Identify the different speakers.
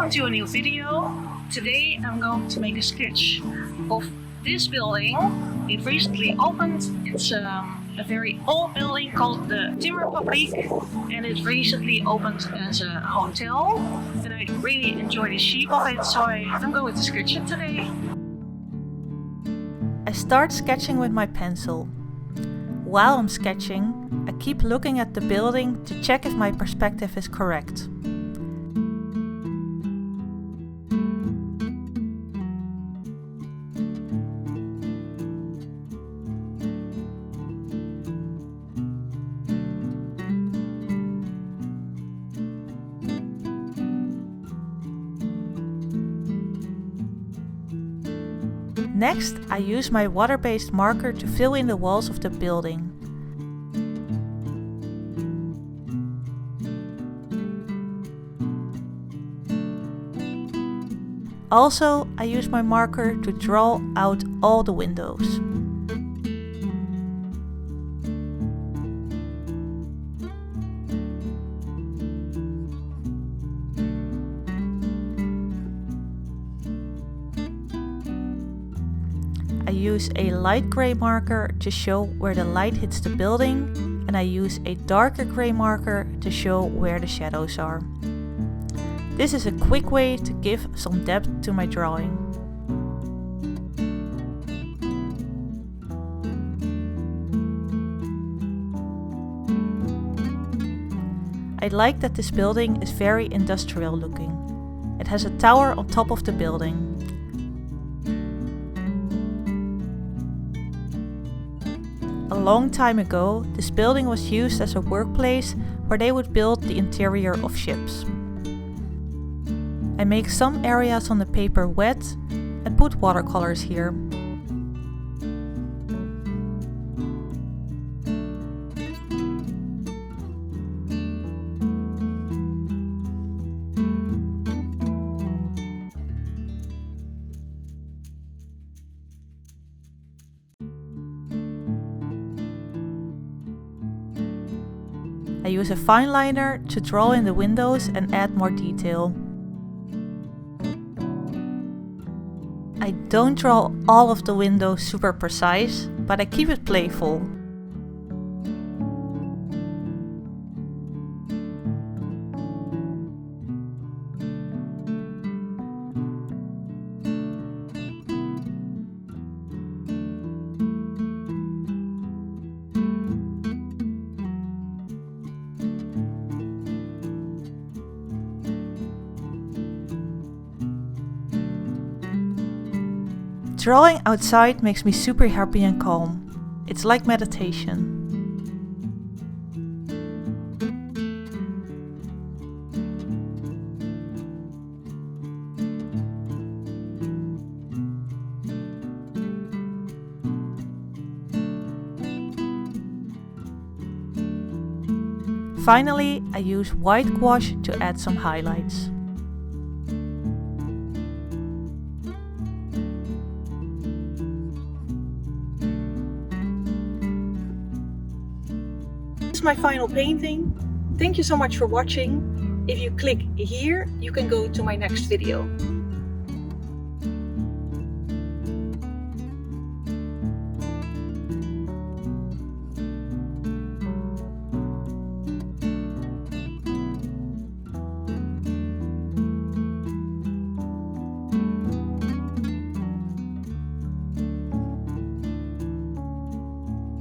Speaker 1: welcome to a new video. Today I'm going to make a sketch of this building. It recently opened. It's a very old building called the Timmerfabriek, and it recently opened as a hotel, and I really enjoy the shape of it, so I'm going to sketch it today.
Speaker 2: I start sketching with my pencil. While I'm sketching, I keep looking at the building to check if my perspective is correct. Next, I use my water-based marker to fill in the walls of the building. Also, I use my marker to draw out all the windows. I use a light gray marker to show where the light hits the building, and I use a darker gray marker to show where the shadows are. This is a quick way to give some depth to my drawing. I like that this building is very industrial looking. It has a tower on top of the building. A long time ago, this building was used as a workplace where they would build the interior of ships. I make some areas on the paper wet and put watercolors here. I use a fine liner to draw in the windows and add more detail. I don't draw all of the windows super precise, but I keep it playful. Drawing outside makes me super happy and calm. It's like meditation. Finally, I use white gouache to add some highlights.
Speaker 1: This is my final painting. Thank you so much for watching. If you click here, you can go to my next video.